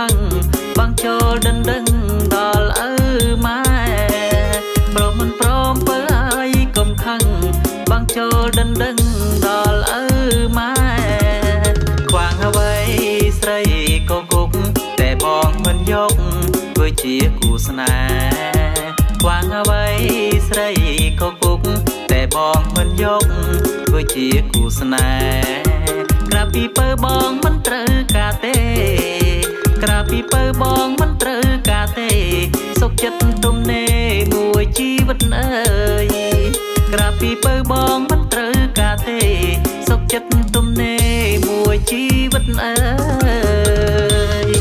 khăn băng cho đân đân đò lỡ mai pro mình prom với ai cầm khăn băng cho đân đân đò lỡ mai khoang vậy say cô cục để bong mình dốc với chia cù sna khoang vậy say cô cục để bong mình dốc với chia cù snaกราบปีเปอร์บองมันเตรอกาเตกราบปีเปอร์บองมันเตรอกาเตสกจัดตุ่มเนมวยชีวิตเอ้ยกราบปีเปอร์บองมันเตรอกาเตสกจัดตุ่มเนมวยชีวิตเอ้ย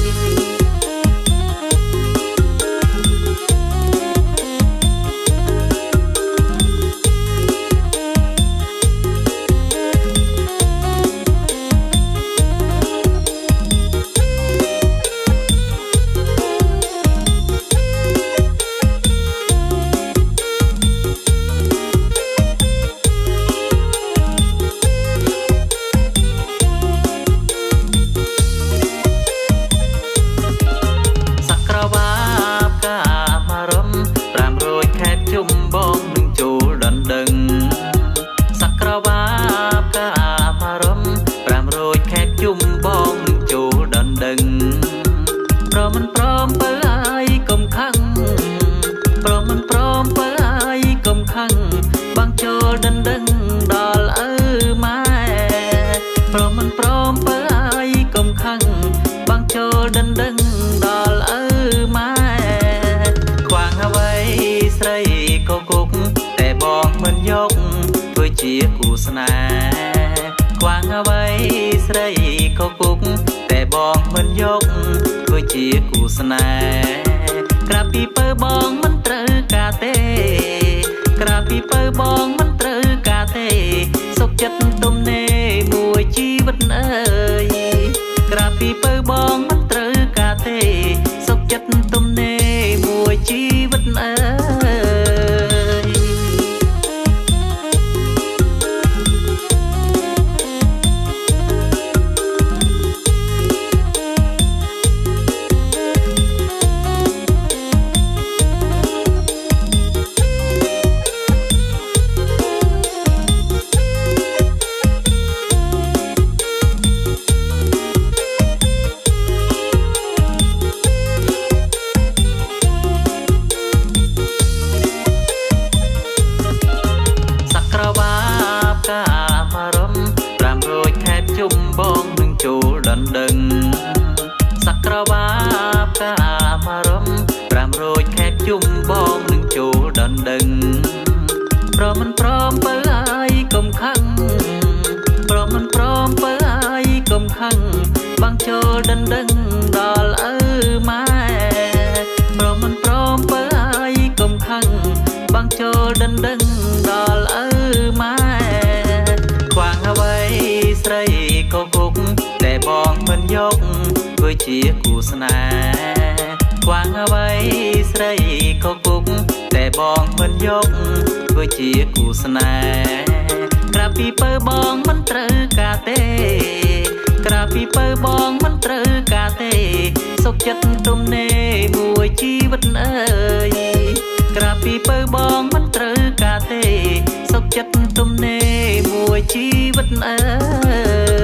chia cù sna quang avai srei ko kuk te bong men yok với chia cù sna kra pi pơ bong men trơ ka te kra pi pơ bong men trơ ka te sốc chất tôm nê mùi chi vật ơi kra pi pơ bong men trơ ka te sốc chất tôm nê mùi chi vật ơi băng cho đân đân đò lỡ mai rồi mình prom với ai cùng khăn băng cho đân đân đò lỡ mai khoang avai srei ko kuk để bong mình dốc với chia cù sna khoang avai srei ko kuk để bong mình dốc với chia cù sna kra pi pơ bong mình trơ ka teกราปีเปอร์บองมันเตรอกาเตสกจัดตุ่มเนมวยชีวิตเอ้ยกราปีเปอร์บองมันเตรอกาเตสกจัดตุ่มเนมวยชีวิตเอ้ย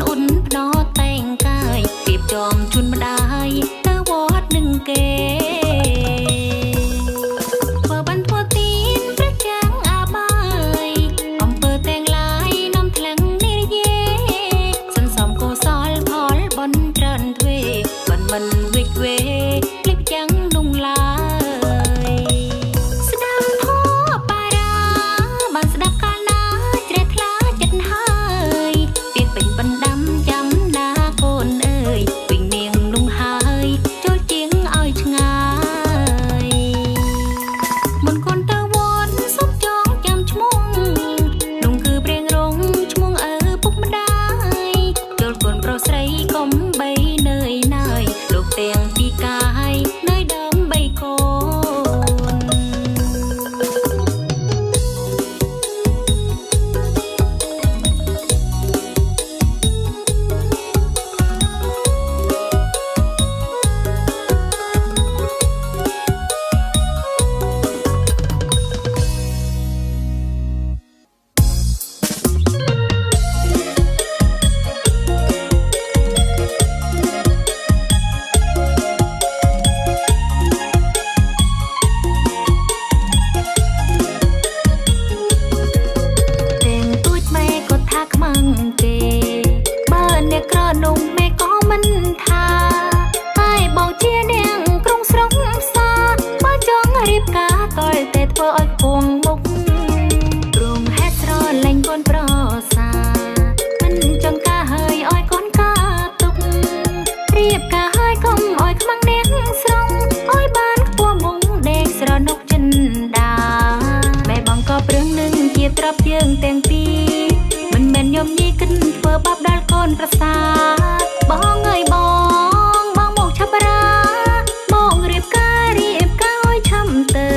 อุ่นพนอแต่งกายเปียบจอมชุนมาได้เตอวอดหนึ่งเกเปิดบันทัวตีนพระจังอาบายอมเปิดแต่งลายน้ำทะเลนิรเยสันสอมโกซอลพอลบนเดินเวบันมันวิกเวคลิปจังลุงลายสดับพ่อปาราบันสดับกานาเจรทลาจัดหายเปียกเป็นบันดำจำนาโกนเอ่ยปิ่งเนียงลุงหายโจลเจียงอ้อยชงายมนคนตะวันซุกจองจำชมงลุงคือเปรียงรงชมงปุกมาได้โจลกวนโปรใสกลมใบเนยนายลูกเตียงปีกายเนยดำใบโกนประสาบ้องเงยบ้องบ้องหมกชับราบ้องเรียบกาเรียบก้อยช้ำเตอ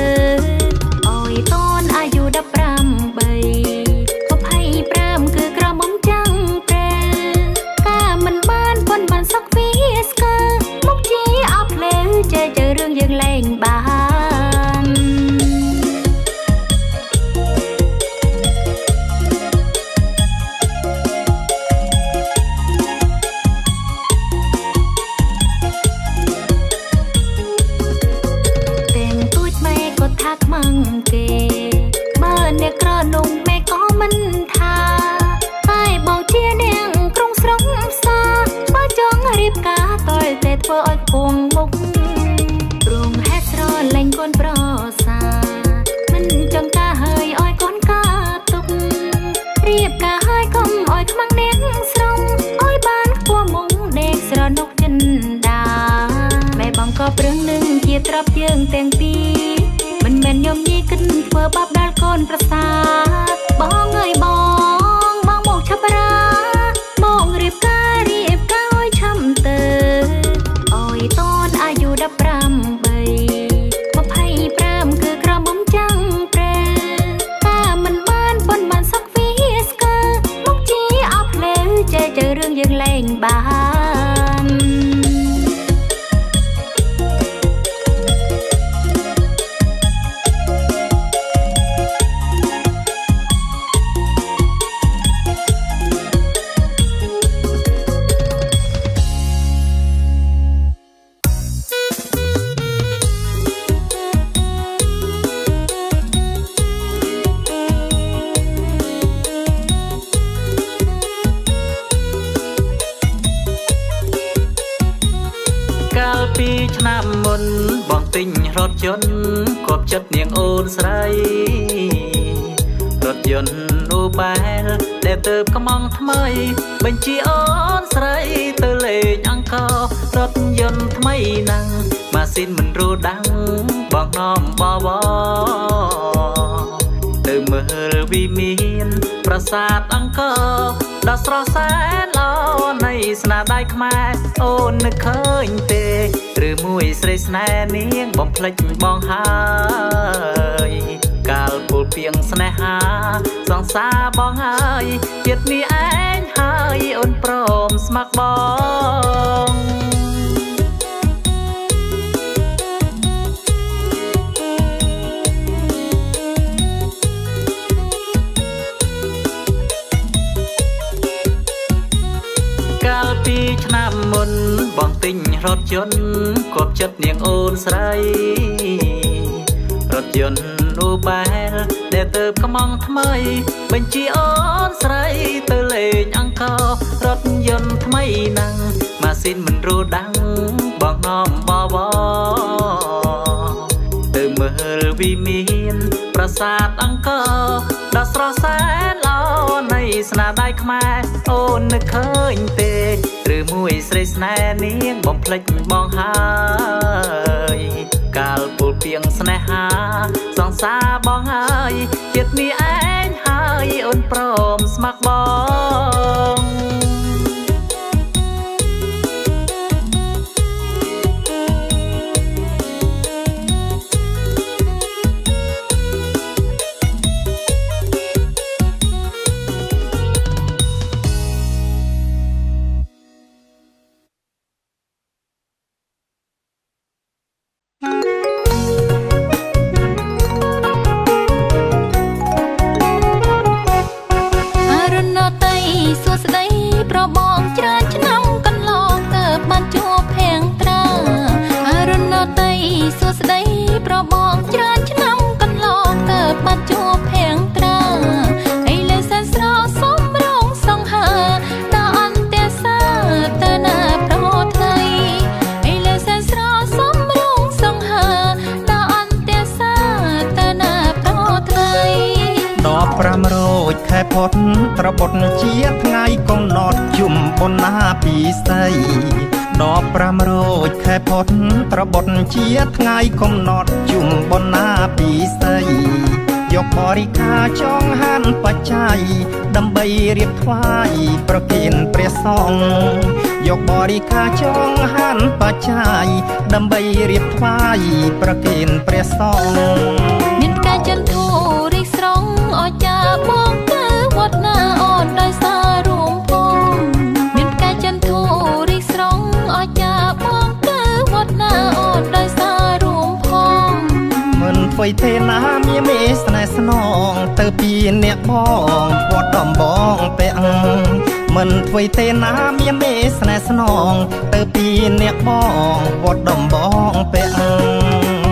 อ้อยต้นอายุดับรำใบพบให้ปรามคือกระมมจังเปรกามันบ้านปนบ้านสักฟีสเกอร์มุกจีอัพเลเจอเรื่องยังแรงบ้านมังเกบ้านเนี่ยกระนงแม่ก็มันทาใต้บอกเชียแดงกรุงสรงซาบ้าจองรีบกาต่อยแต่เธออ้อยคงมุกปรุงแฮสรอแหล่งก้นปรอซามันจังกาเฮยอ้อยก้นกาตุกเรียบกาเฮยคมอ้อยขมังเน้งสรงอ้อยบ้านกัวมุงเด็กสระนกจินดาแม่บังก็เปลืองหนึ่งเกียตรับยังแต่งปีมันแม่นยมยี่ขึ้นเพื่อบับดาลก้นประสาบ้องเงยบ้องบ้องหมกชับราบ้องเรียบกาเรียบก้อยช้ำเตออ้อยต้นอายุดับรำใบพบให้ปรามคือกระมมจังเปรกามันบ้านปนบ้านสักฟีสเกอร์มุกจีอัพเลเจอเรื่องยังแรงบ้าน ពីឆ្នាំមុនបងទិញរថយន្តគប់ចិត្តនាងអូនស្រីរថយន្តអូបែលដែលទៅកំងថ្មីបញ្ជាអូនស្រីទៅលេងអង្គររថយន្តថ្មីណាំងម៉ាស៊ីនមិនរូដាំងបងនាំបបទៅមើលវិមានប្រាសាទអង្គរដ៏ស្រស់សែនល្អនៃស្នាដៃខ្មែរអូននឹកឃើញទេឬមួយស្រីស្នេហ៍នាងបំភ្លេចបងហើយកាលពលពីងស្នេហាសង្សារបងហើយចិត្តនេះឯងហើយអូនព្រមស្ម័គ្របង ពីឆ្នាំមុនបងទិញរថយន្តគប់ចិត្តនាងអូនស្រីរថយន្តអូបែលដែលទៅកំងថ្មីបញ្ជាអូនស្រីទៅលេងអង្គរថយន្តថ្មីណាំងម៉ាស៊ីនមិនរួដាំងបងនាំបបទៅមើលវិមានប្រាសាទអង្គរដ៏ស្រស់សែនល្អនៃស្នាដៃខ្មែរអូននឹកឃើញទេឬមួយស្រីស្នេហ៍នាងបំភ្លេចបងហើយកាលពលពីងស្នេហាសង្សារបងហើយចិត្តនេះឯងហើយអូនព្រមស្ម័គ្របងត្របត់ជាថ្ងៃកំណត់ជុំបុណ្យណាពីស្ដីដល់500ខែផុតត្របត់ជាថ្ងៃកំណត់ជុំបុណ្យណាពីស្ដីយកបរិខាចងហានបច្ច័យដើម្បីរៀបថ្វាយប្រគេនព្រះសង្ឃយកបរិខាចងហានបច្ច័យដើម្បីរៀបថ្វាយប្រគេនព្រះសង្ឃមានការចន្ទូរីកស្រង់អស្ចារ្យបងទៅវត្តណាអូនដោយសាររួមផងមានការចន្ទូរីកស្រង់អស្ចារ្យបងទៅវត្តណាអូនដោយសាររួមផងមិនអ្វីទេណាមានមេស្នេហ៍ស្នងទៅពីអ្នកបងវត្តដំបងពាក់មិនអ្វីទេណាមានមេស្នេហ៍ស្នងទៅពីអ្នកបងវត្តដំបងពាក់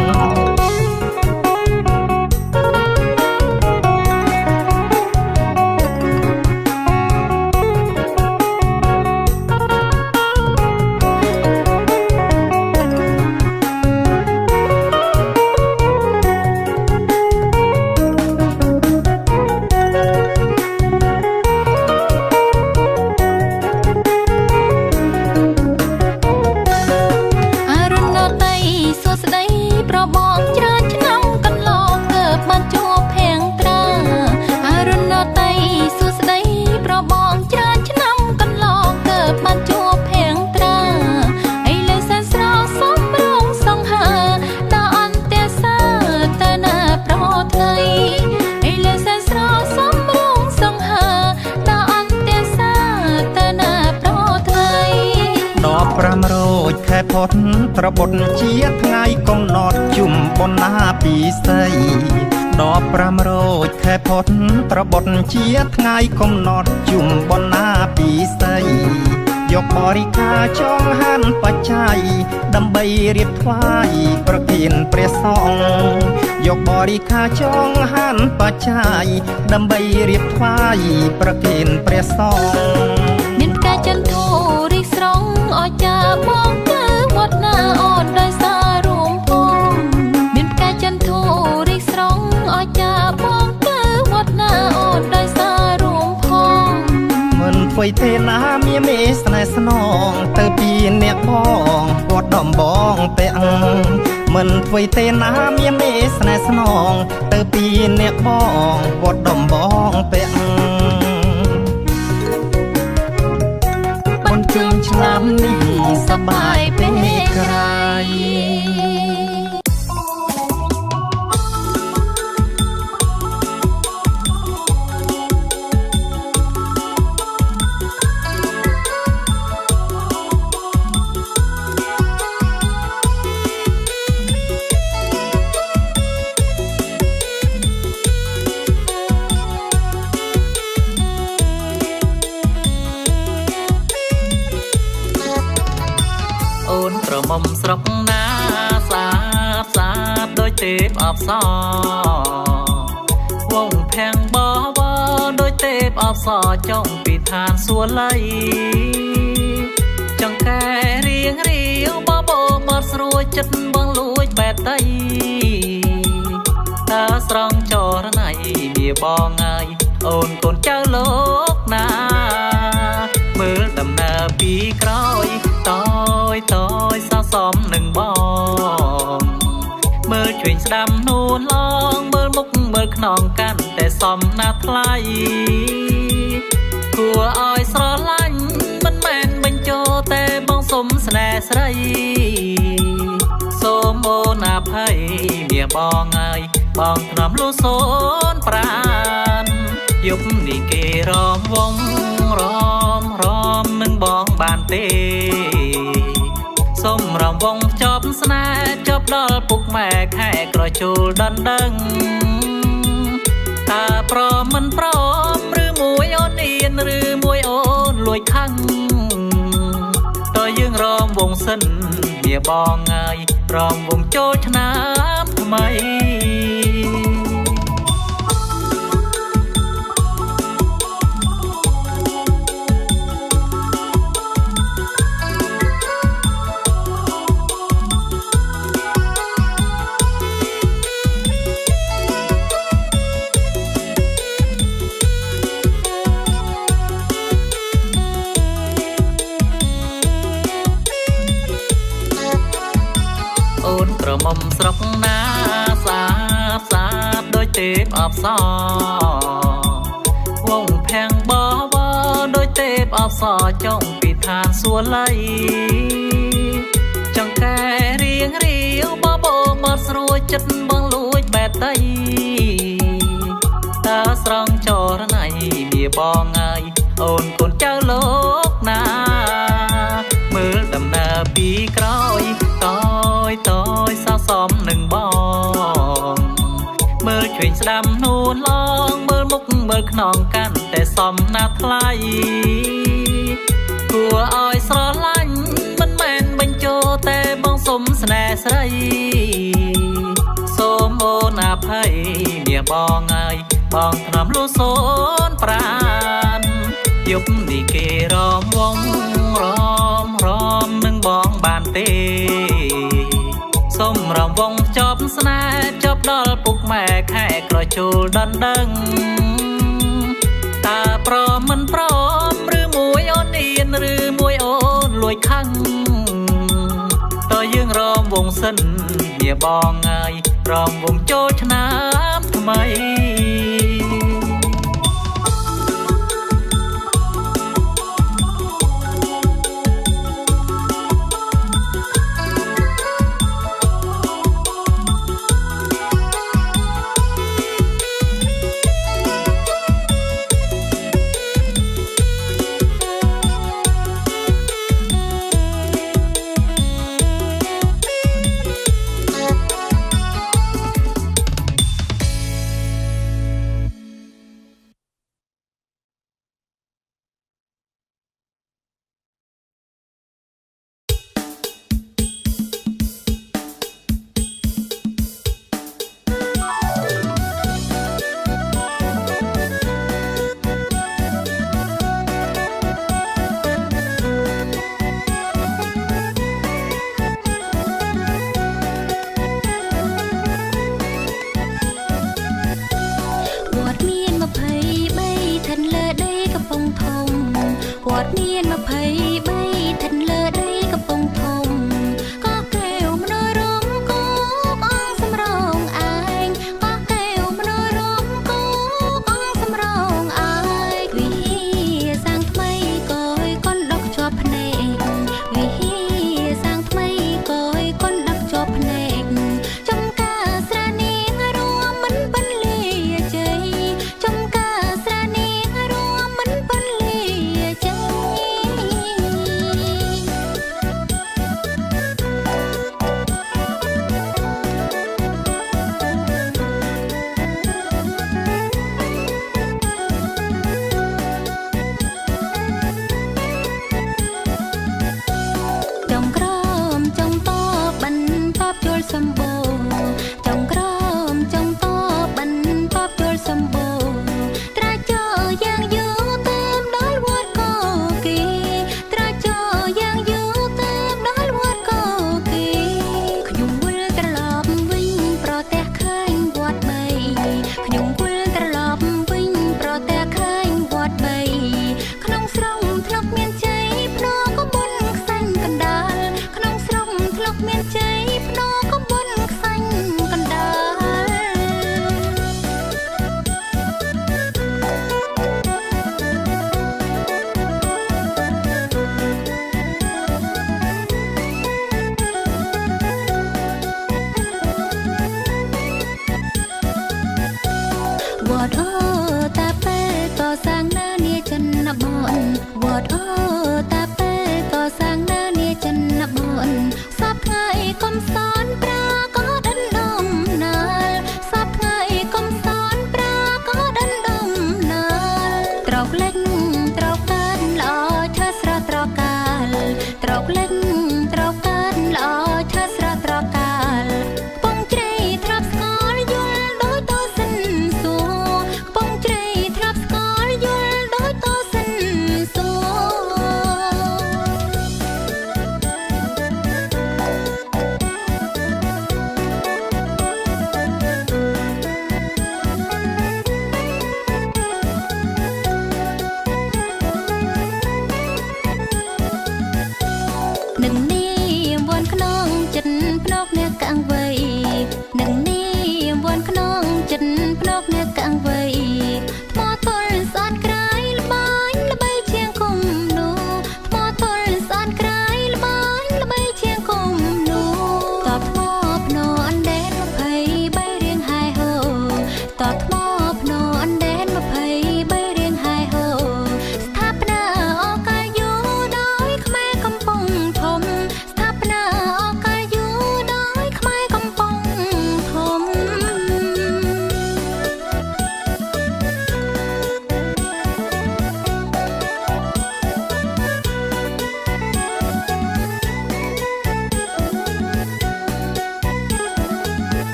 ត្របត់ជាថ្ងៃកំណត់ជុំបុណ្យណាពីស្ដីដល់500ខែផុតត្របត់ជាថ្ងៃកំណត់ជុំបុណ្យណាពីស្ដីយកបរិខាចងហានបច្ច័យដើម្បីរៀបថ្វាយប្រគេនព្រះសង្ឃយកបរិខាចងហានបច្ច័យដើម្បីរៀបថ្វាយប្រគេនព្រះសង្ឃមានការចន្ទូរីកស្រង់អស្ចារ្យបងទៅវត្តណាអូនដោយសាររួមផងមានការចន្ទូរីកស្រង់អស្ចារ្យបងទៅវត្តណាអូនដោយសាររួមផងមិនអ្វីទេណាមានមេស្នេហ៍ស្នងទៅពីអ្នកបងវត្តដំបងពាក់មិនអ្វីទេណាមានមេស្នេហ៍ស្នងទៅពីអ្នកបងវត្តដំបងពាក់បុណ្យជុំឆ្នាំនេះសប្បាយពេកក្រៃ អ ក្រមុំស្រុកណាស្អាតស្អាតដូចទេពអប្សរវងភាំងបបដូចទេពអប្សរចុងពីឋានសួគ៌លីចង្កែរៀងរាវបបោបត់ស្រួយចិត្តបងលួចបែបតីតើស្រង់ចរណៃវាបងអើយអូនកូនចៅលោកណាមើលដំណើរពីក្រោយតយតយសសំនឹងបងមើលឆ្វេងស្ដាំនួនឡងមើលមុខមើលខ្នងកាន់តែសំណាស់ថ្លៃគួរឲ្យស្រឡាញ់មិនមែនបញ្ចោតែបងសុំស្នេហ៍ស្រីសូមអូនអភ័យមាបងអើយបងថ្នមលូសូនប្រានយប់នេះគេរំវងរំនឹងបងបានទេសូមរំវងចប់ស្នេហ៍ចប់ដល់ពុកម៉ែខែក្រជូលដណ្ដឹងតើព្រមមិនព្រមឬមួយអូនអៀនឬមួយអូនលួចខឹងតើយើងរំវងសិនវាបងអើយរំវងចូលឆ្នាំថ្មីអូនក្រមុំស្រុកណាស្អាតស្អាតដូចទេពអប្សរវងភាំងបបដូចទេពអប្សរចុងពីឋានសួគ៌លីចង្កែរៀងរាវបបោមកស្រួយចិត្តបងលួចបែបតីតើស្រង់ចរណៃវាបងអើយអូនកូនចៅលោកណាមើលដំណើរពីក្រោយតយសសំនឹងបងមើលឆ្វេងស្ដាំនួនឡងមើលមុខមើលខ្នងកាន់តែសំណាស់ថ្លៃគួរឲ្យស្រឡាញ់មិនមែនបញ្ចោតែបងសុំស្នេហ៍ស្រីសូមអូនអភ័យមាបងអើយបងថ្នមលូសូនប្រានយប់នេះគេរំវងរំនឹងបងបានទេសូមរំវងចប់ស្នេហ៍ចប់ដល់ពុកម៉ែខែក្រជូលដណ្ដឹងតើព្រមមិនព្រមឬមួយអូនអៀនឬមួយអូនលួចខឹងតើយើងរំវងសិនវាបងអើយរំវងចូលឆ្នាំថ្មី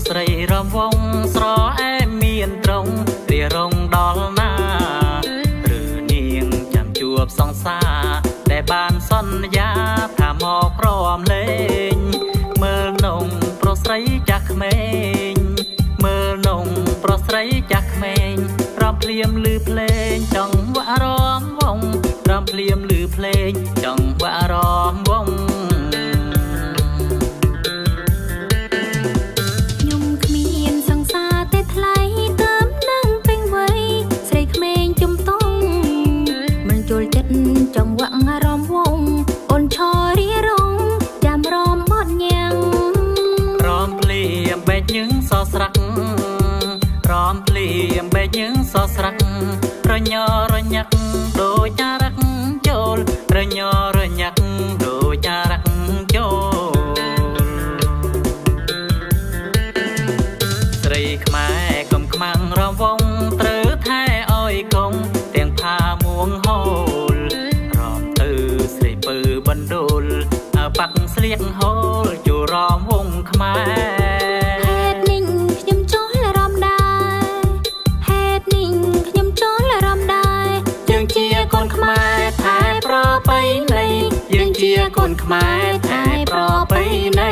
ស្រីរំវងស្រអែមមានត្រង់រៀរងដល់ណាឬនាងចាំជួបសង្សារដែលបានសន្យាថាមកព្រមលេងមើលនងប្រុសស្រីចាស់ក្មេងមើលនងប្រុសស្រីចាស់ក្មេងរំភ្លាមឮភ្លេងចង់វ៉ារំវងរំភ្លាមឮភ្លេងចង់វ៉ារំវងចង់វាក់អារម្មណ៍វងអូនឈរីរងចាំរំបត់ញ៉ាំងរំភ្លាមបែកញឹងសស្រាក់រំភ្លាមបែកញឹងសស្រាក់រញ៉រញាក់ដូចចារកចូលរញ៉រញាក់ដូចចារកចូលស្រីខ្មែរកុំខ្មាំងរំវងត្រូវថែអោយកងទាំងផាមួងហូលពើបណ្ដូលបាក់ស្លៀកហូលជួរំវងខ្មែរហេតុនេះខ្ញុំចូលរំដែរហេតុនេះខ្ញុំចូលរំដែរយើងជាកូនខ្មែរថែប្រពៃណីយើងជាកូនខ្មែរថែប្រពៃណី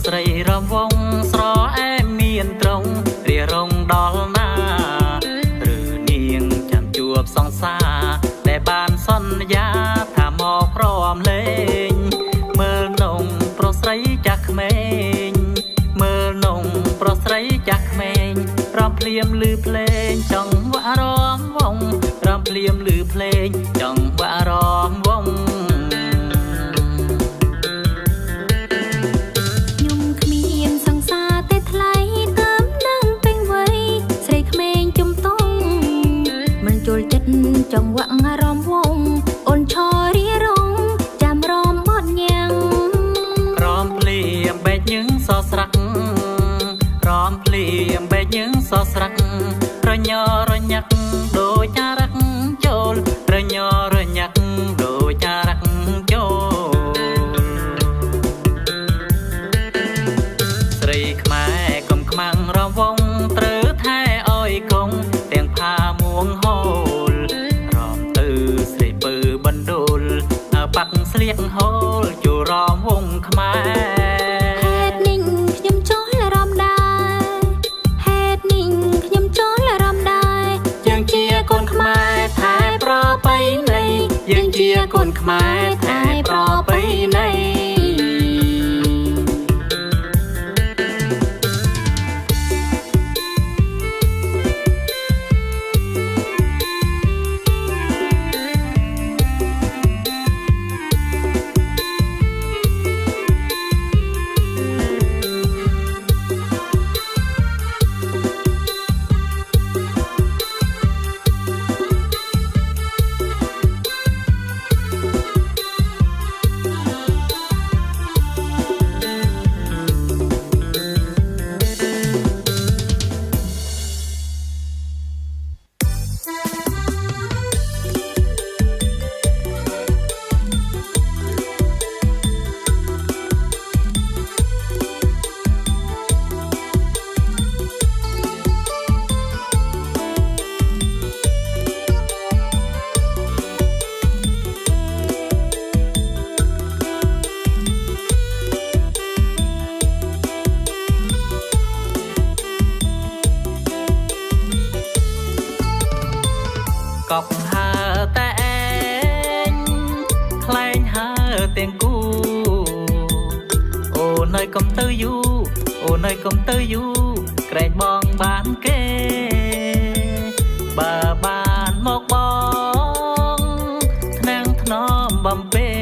ស្រីរំវងស្រអែមមានត្រង់រៀរងដល់ណាឬនាងចាំជួបសង្សារដែលបានសន្យាថាមកព្រមលេងមើលនងប្រុសស្រីចាស់ក្មេងមើលនងប្រុសស្រីចាស់ក្មេងរំភ្លាមឮភ្លេងចង់វ៉ារំវងរំភ្លាមឮភ្លេងចង់វ៉ារំវងចង់វាក់អារម្មណ៍វងអូនឈរីរងចាំរំបត់ញ៉ាំងរំភ្លាមបែកញឹងសស្រាក់រំភ្លាមបែកញឹងសស្រាក់រញ៉រញាក់ដូចចារកចូលរញ៉រញាក់ដូចចារកចូលស្រីខ្មែរកុំខ្មាំងរំវងត្រូវថែអោយកងទាំងផាមួងហូលបណ្ដូលបាក់ស្លៀកហូលជួរំវងខ្មែរហេតុនេះខ្ញុំចូលរំដែរហេតុនេះខ្ញុំចូលរំដែរយើងជាកូនខ្មែរថែប្រពៃណីយើងជាកូនខ្មែរថែប្រពៃណីកប់ហើតែឯងខ្លែងហើទាំងគូអូនហើយកុំទៅយូរអូនហើយកុំទៅយូរក្រែងបងបានគេបើបានមកបងថ្នាំងថ្នមបំពេ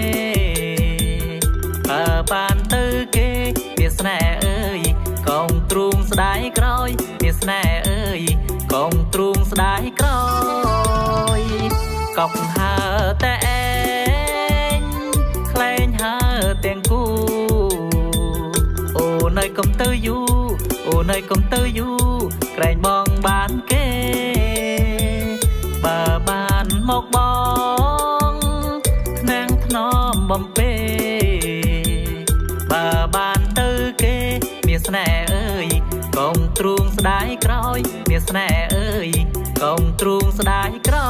ងទ្រូងស្ដាយក្រោយកប់ហើតែឯងខ្លែងហើទាំងគូអូនើយកុំទៅយូអូនើយកុំទៅយូក្រែងបងបានគេបើបានមកបងថ្នាំងថ្នមបំពេបើបានទៅគេមានស្នេហ៍អើយកុំទ្រូងស្ដាយក្រោយមានស្នេហ៍អើយកុំទ្រូងស្ដាយក្រោ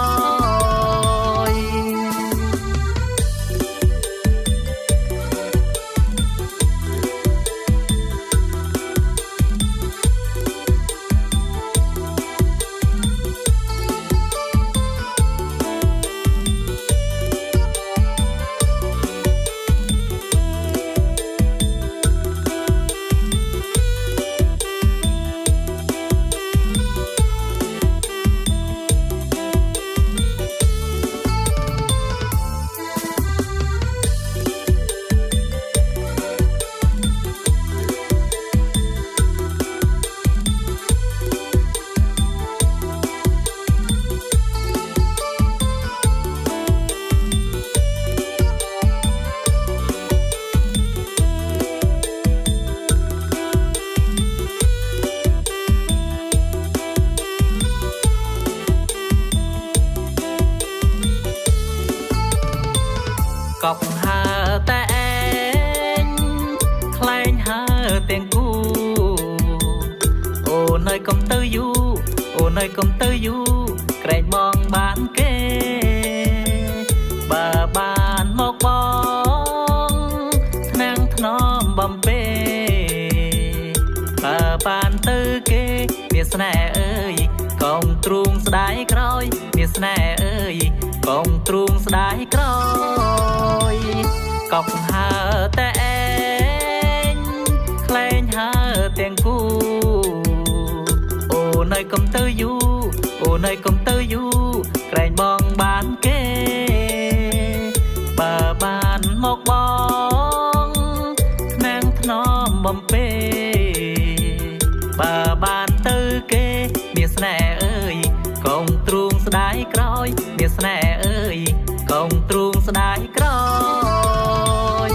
យកប់ហើតែឯងខ្លែងហើទាំងគូអូនើយកុំទៅយូអូនើយកុំទៅយូក្រែងបងបានគេបើបានមកបងថ្នាំងថ្នមបំពេបើបានទៅគេមានស្នេហ៍អើយកុំទ្រូងស្ដាយក្រោយមានស្នេហ៍អើយកុំទ្រូងស្ដាយក្រោយកប់ហើតែឯងខ្លែងហើទាំងគូអូនើយកុំទៅយូអូនើយកុំទៅយូក្រែងបងបានគេបើបានមកបងថ្នាំងថ្នមបំពេបើបានទៅគេមានស្នេហ៍អើយកុំទ្រូងស្ដាយក្រោយមានស្នេហ៍អើយកុំទ្រូងស្ដាយក្រោយ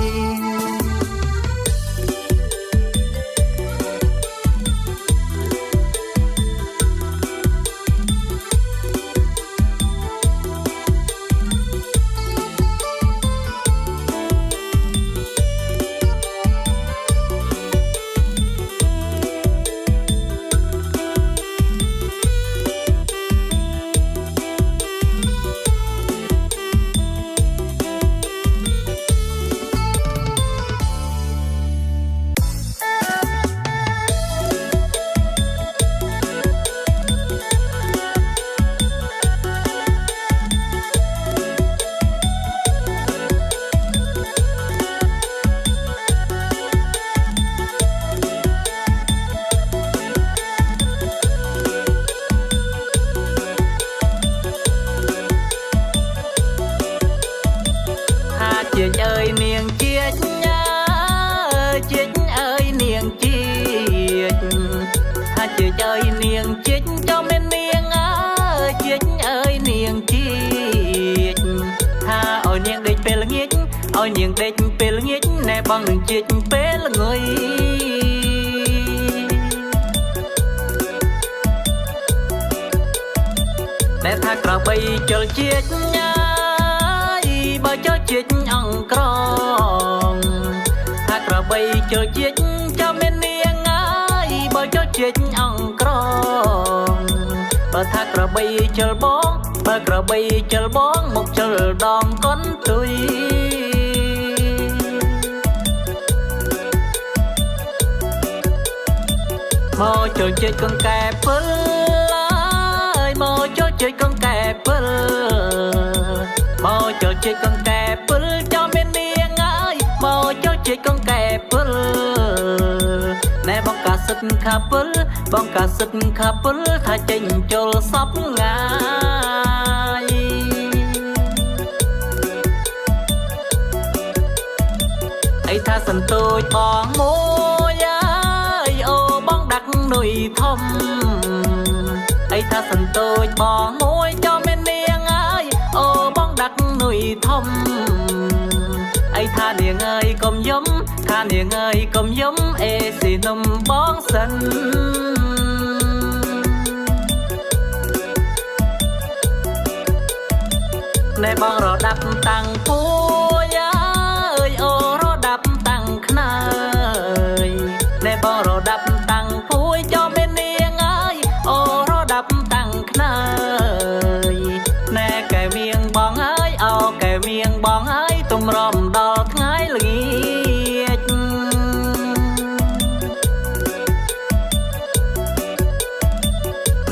ជាអើយនាងជាតិញ៉ាជាតិអើយនាងជាតិថាជាអើយនាងជាតិចំមាននាងអើយជាតិអើយនាងជាតិថាឲ្យនាងដេកពេលល្ងាចឲ្យនាងដេកពេលល្ងាចណែបងនឹងជាតិពេលល្ងុយណែថាក្របីជលជាតិញ៉ាបើចូលជាតិអង្ក្រងថាក្របីចូលជាតិចាំមាននាងអើយបើចូលជាតិអង្ក្រងបើថាក្របីជលបងបើក្របីជលបងមកជលដងកុនទុយមកចូលជាតិកង្កែពិលអើយមកចូលជាតិកង្កែពិលមកចូលជាតិកង្កែពិលចាំមាននាងអើយមកចូលជាតិកង្កែពិលណែបងកាសិតខាពិលបងកាសិតខាពិលថាចេញចូលសពងាយអីថាសន្ទូចបងមួយអើយអូបងដាក់នុយធំ អីថាសន្ទូចបងមួយចំមាននាងអើយអូបងដាក់នុយធំអីថានាងអើយកុំយំថានាងអើយកុំយំអេស៊ីនំបងសិនណែបងរដាប់តាំងពួយអើយអូរដាប់តាំងខ្នើយណែបងរដាប់តាំងពួយចំមាននាងអើយអូរដាប់តាំងខ្នើយណែកែមៀងបងអើយអូកែមៀងបងអើយទុំរំដល់ថ្ងៃល្ងាច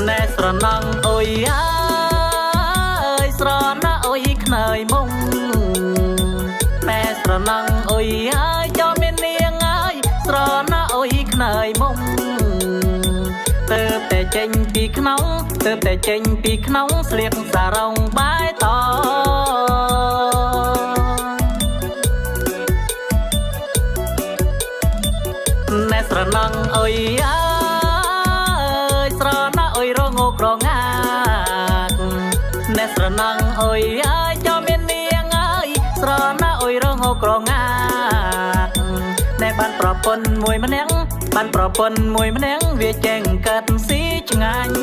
ណែស្រណងអុយអើយស្រណអុយខ្នើយមុំណែស្រណងអុយអើយចំមាននាងអើយស្រណអុយខ្នើយមុំទើបតែចេញពីក្នុងទើបតែចេញពីក្នុងស្លៀកសារ៉ុងបាយតណែស្រណងអុយអើយស្រណអុយរងោក្រងាកណែស្រណងអុយអើយចំមាននាងអើយស្រណអុយរងោក្រងាកណែបានប្រពន្ធមួយម្នាក់បានប្រពន្ធមួយម្នាក់វាចេងកាត់ស៊ីឆ្ងាញ់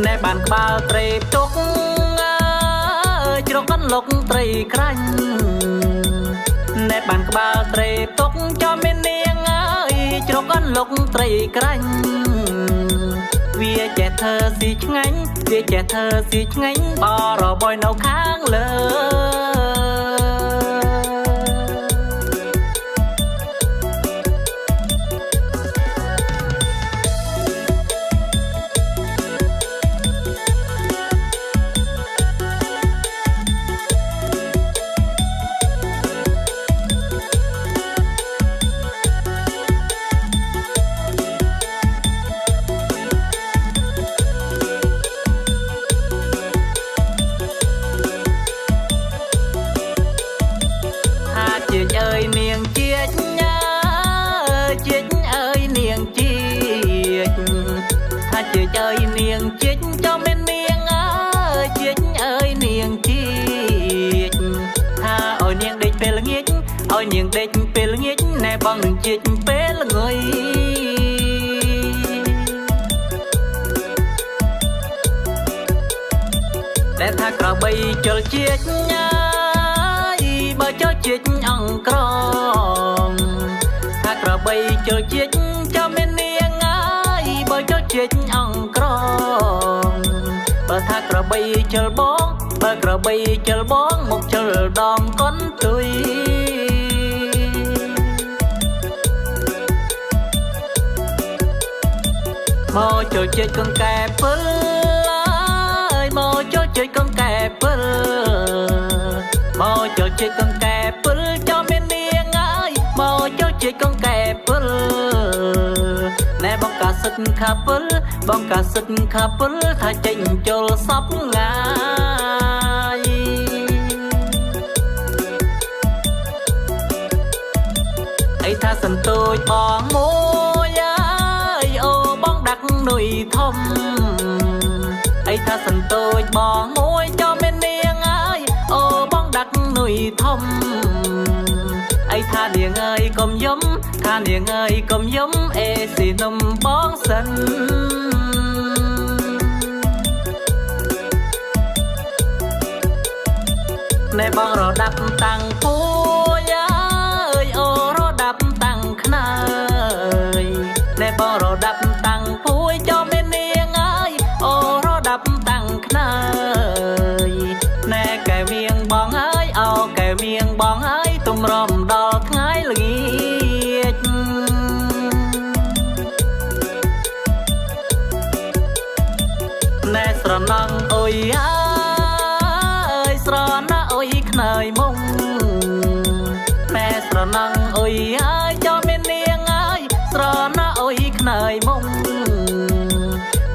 ណែបានក្បាលត្រីទុកជ្រកកន្លុកត្រីក្រាញ់ណែបានក្បាលត្រីទុកចំមាននាងអើយជ្រកកន្លុកត្រីក្រាញ់វាចេះធ្វើស៊ីឆ្ងាញ់វាចេះធ្វើស៊ីឆ្ងាញ់បរបយនៅខាងលើជាតិអើយនាងជាតិញ៉ាជាតិអើយនាងជាតិថាជាតិអើយនាងជាតិចំមាននាងអើយជាតិអើយនាងជាតិថាឲ្យនាងដេកពេលល្ងាចឲ្យនាងដេកពេលល្ងាចណែបងនឹងជាតិពេលល្ងុយតែថាក្របីជលជាតិញ៉ាបើចូលជាតិអង្ក្រងថាក្របីចូលជាតិចំមាននាងអើយបើចូលជាតិអង្ក្រងបើថាក្របីជលបងបើក្របីជលបងមកជលដងកុនទុយមកចូលជាតិកងកែពិលអើយមកចូលជាតិកងកែពិលមកចូលជាតិកងកែពិលចំមាននាងអើយមកចូលជាតិកងកែពិលណែបងកាសិតខាពិលបងកាសិតខាពិលថាចេញចូលសពងាយអីថាសន្ទូចបងមួយអើយអូបងដាក់នុយធំអីថាសន្ទូចបងមួយចំមាននាងអើយអូបងដាក់នុយធំអីថានាងអើយកុំយំថានាងអើយកុំយំអេស៊ីនំបងសិនណែបងរដាប់តាំងពួយអើយអូរដាប់តាំងខ្នើយណែបងរដាប់តាំងពួយចំមាននាងអើយអូរដាប់តាំងខ្នើយណែកែមៀងបងអើយអូកែមៀងបងអើយទុំរំដល់ថ្ងៃល្ងាចណែស្រណងអុយអើយស្រណអុយខ្នើយមុំណែស្រណងអុយអើយចំមាននាងអើយស្រណអុយខ្នើយមុំ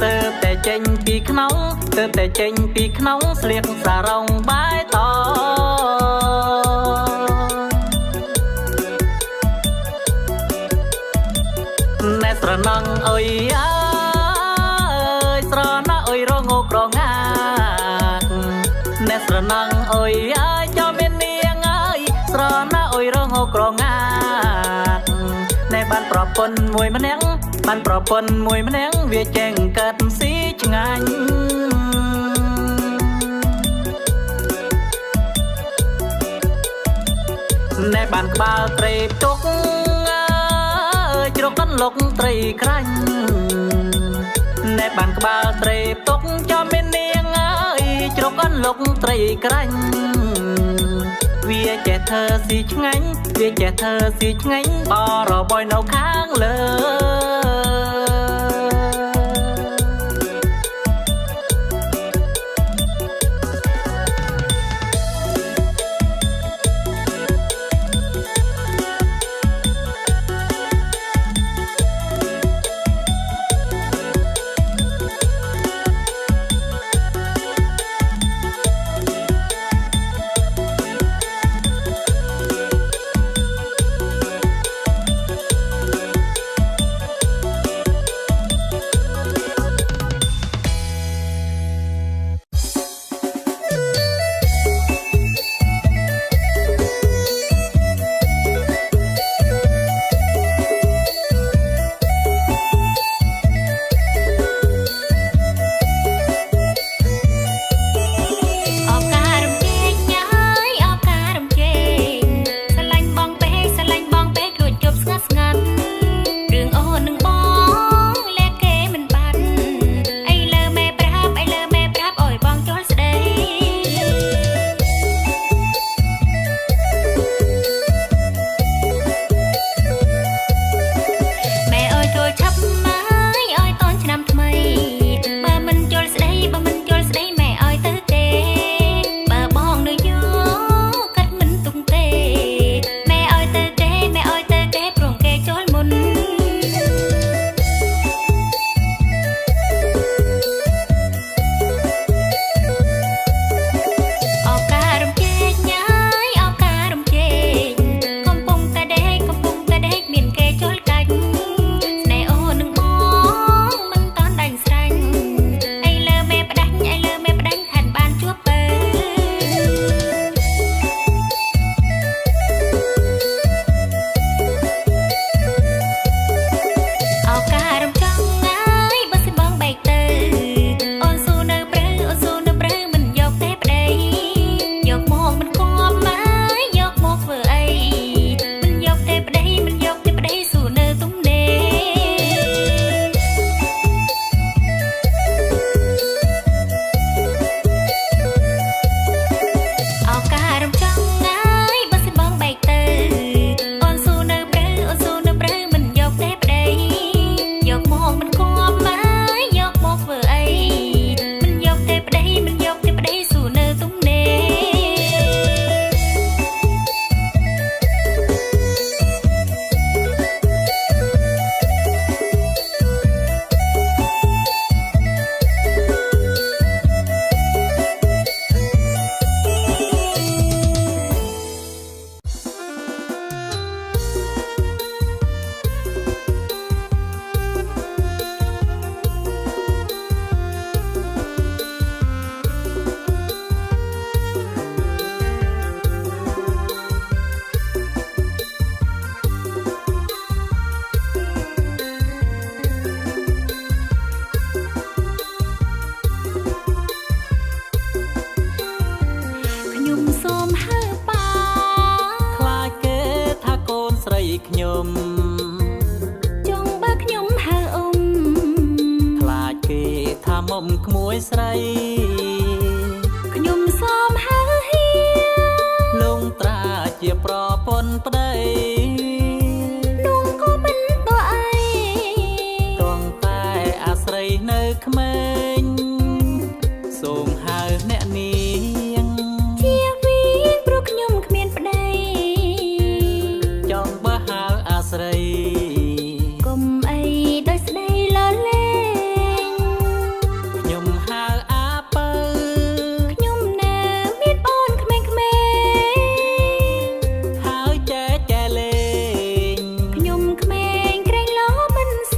ទើបតែចេញពីក្នុងទើបតែចេញពីក្នុងស្លៀកសារ៉ុងបាយតណ ណែស្រណងអុយអើយស្រណអុយរងក្រងាកណែស្រណងអុយអើយចាំមាននាងអើយស្រណអុយរងក្រងាកណែបានប្រពន្ធមួយម្នាក់បានប្រពន្ធមួយម្នាក់វាចេងកាត់ស៊ីឆ្ងាញ់ណែបានក្បាលត្រីផ្ទុកជ្រកកន្លុកត្រីក្រាញ់ណែបានក្បាលត្រីផ្ទុកចំមាននាងអើយជ្រកកន្លុកត្រីក្រាញ់វាចេះធ្វើស៊ីឆ្ងាញ់វាចេះធ្វើស៊ីឆ្ងាញ់បរបយនៅខាងលើខ្ញុំចង់បើខ្ញុំហៅអ៊ំខ្លាចគេថាមុំក្មួយស្រីខ្ញុំសូមហៅហៀលងត្រាជាប្រពន្ធប្តីនោះក៏មិនតអីតងតែអាស្រ័យនៅក្មេងសូមហៅអ្នកនាងជាវីព្រោះខ្ញុំគ្មានប្តីចង់បើហៅអាស្រ័យកុំអីដោយស្ដីលលែងខ្ញុំហៅអាពៅខ្ញុំនៅមានអូនក្មេងៗហើយចែលេងខ្ញុំក្មេងក្រែងលោមិនស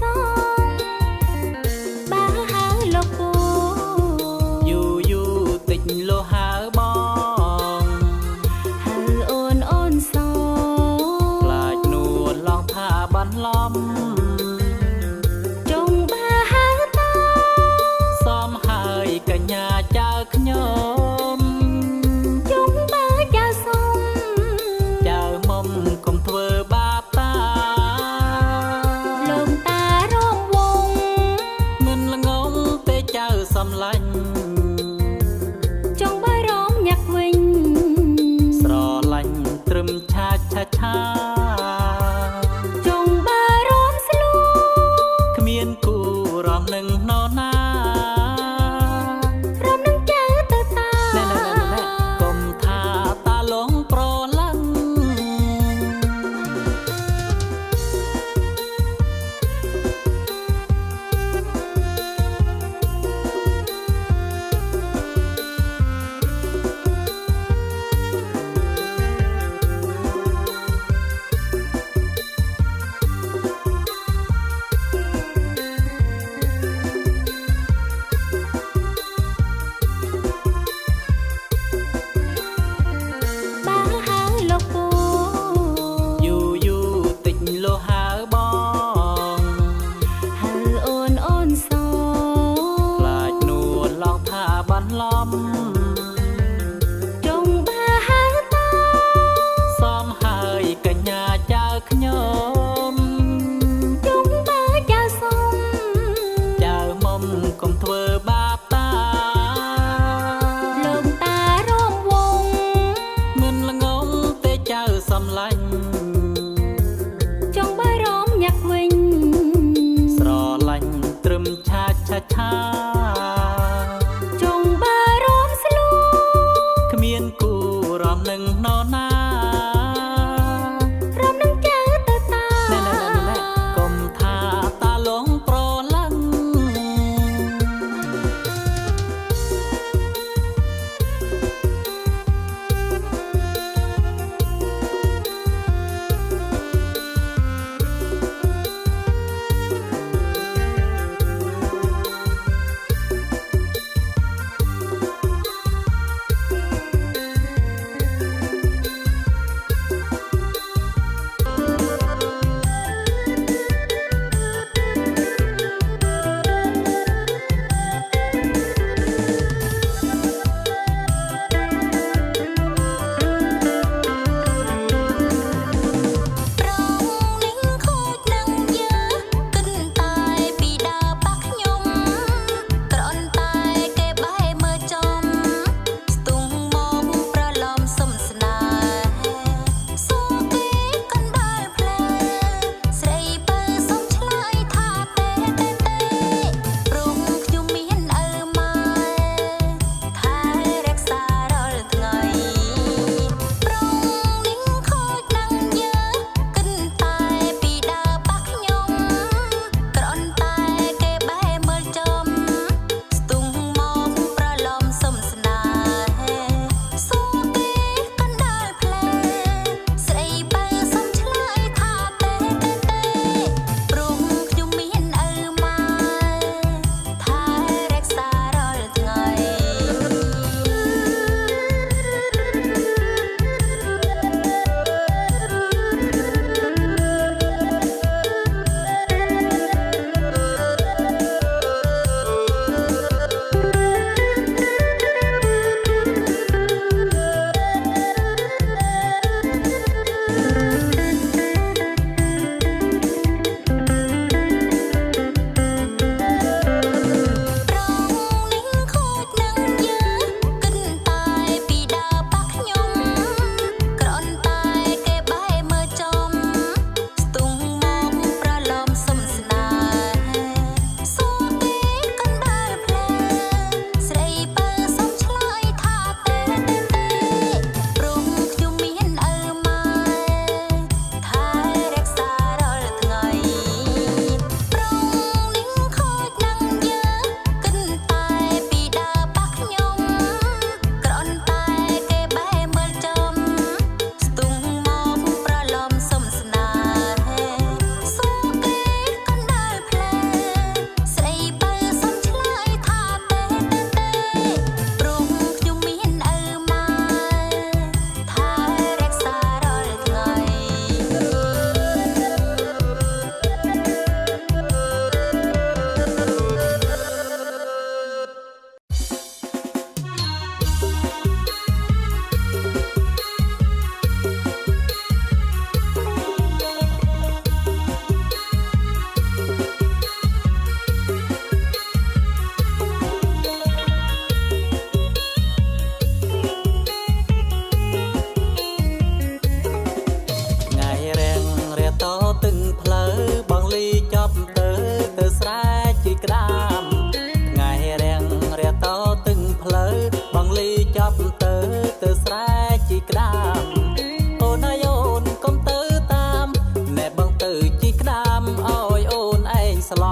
ស្ល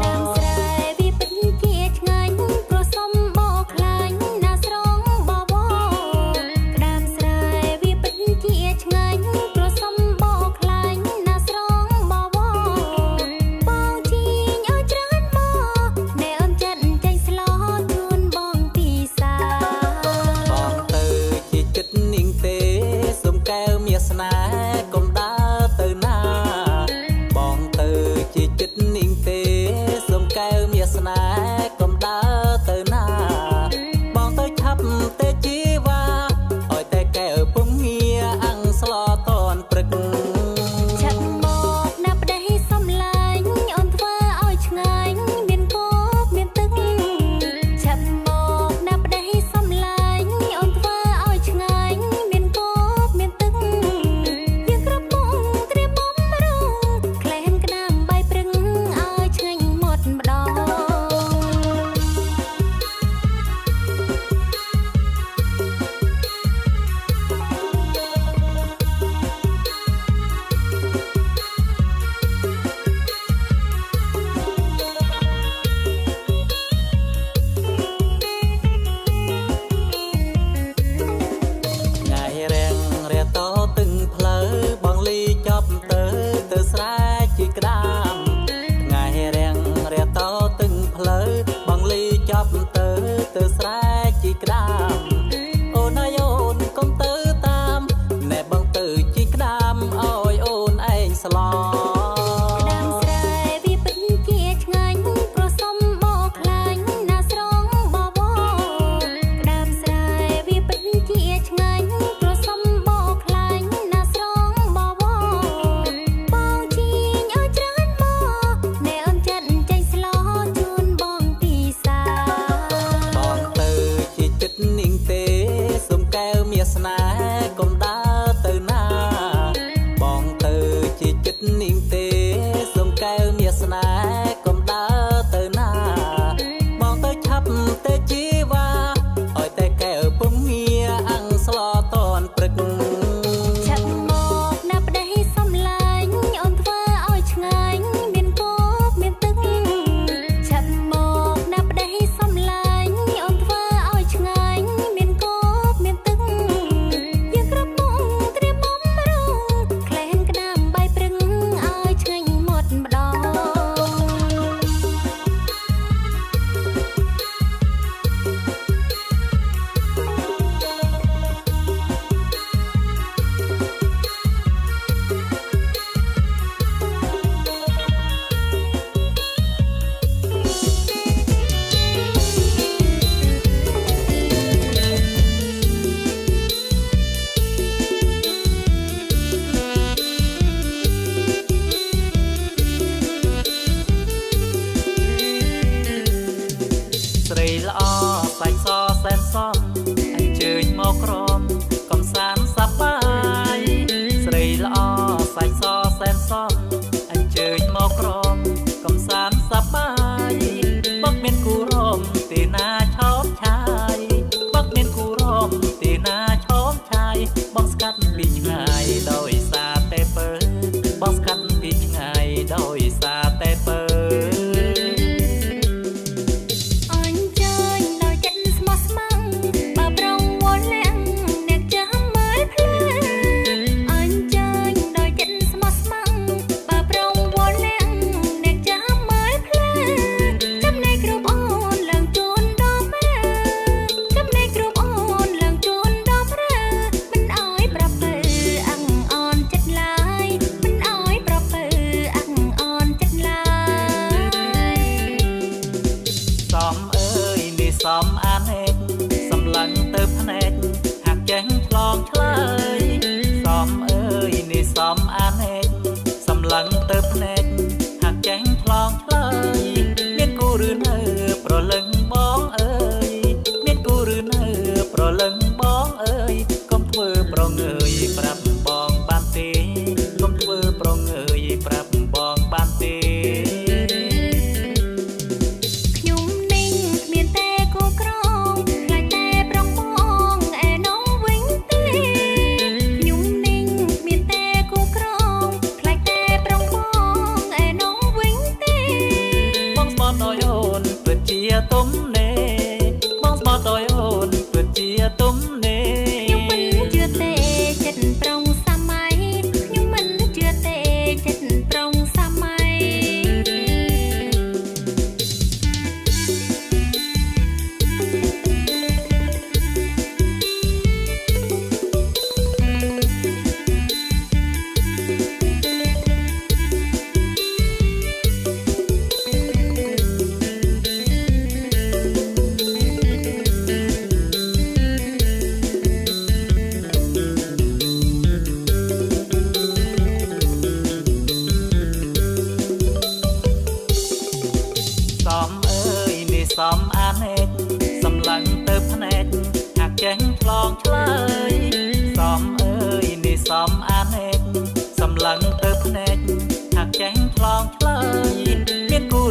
ដើមស្រែវាពិតជាឆ្ងាញ់ព្រោះសុំបោខ្លាញ់ណាស្រងបបដើមស្រែវាពិតជាឆ្ងាញ់ព្រោះសុំបោខ្លាញ់ណាស្រងបបបងជីងឲ្យច្រើនមកណែអូនចិត្តចេញស្លោជូនបងពីសា បងទៅជាចិត្តនាងទេសុំកែវមាសស្នេហ៍កុំដើរទៅណាបងទៅជាចិត្តនាងទេសុំកែវមាសស្នេហ៍កុំដើរទៅណាបងទៅឆាប់ទេជីវ៉ាឲ្យតែកែវពុំងារអាំងស្លតនព្រឹក ឆាប់មកណាប្តីសំឡាញ់អូនធ្វើឲ្យឆ្ងាញ់មានគោកមានទឹកឆាប់មកណាប្តីសំឡាញ់អូនធ្វើឲ្យឆ្ងាញ់មានគោកមានទឹកយើងគ្រប់មុខត្រៀមបំរុងក្លែមក្តាមបាយព្រឹង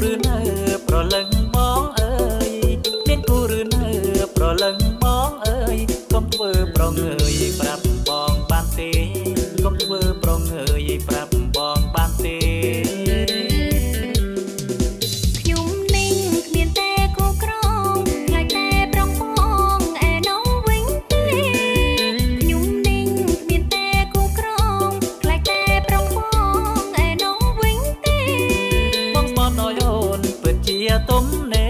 หรือเนอប្រលឹងបងអើយមានគូหรือเนอប្រលឹងបងអើយកុំធ្វើប្រងើយប្រាប់បងបានទេកុំធ្វើប្រងើយប្រាប់បងបានទេខ្ញុំនឹងគ្មានតែគូក្រងខ្លាចតែប្រងបងឯណោះវិញទេខ្ញុំនឹងគ្មានតែគូក្រងខ្លាចតែប្រងបងឯណោះវិញទេបងស្បត់ដោយអូនពិតជាទុំនេ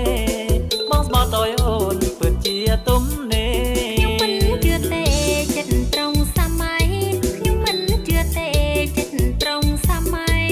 បងស្បត់ដោយអូនពិតជាទុំនេខ្ញុំមិនជឿទេចិត្តត្រង់សម័យខ្ញុំមិនជឿទេចិត្តត្រង់សម័យ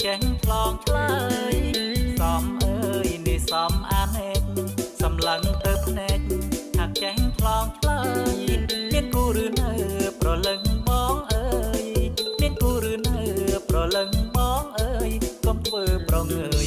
ចេញឆ្លងឆ្លើយសំអើយនេះសំអានឯកសម្លឹងទៅភ្នែកថាចេញឆ្លងឆ្លើយមានគូឬនៅប្រលឹងបងអើយមានគូឬនៅប្រលឹងបងអើយកុំធ្វើប្រងើ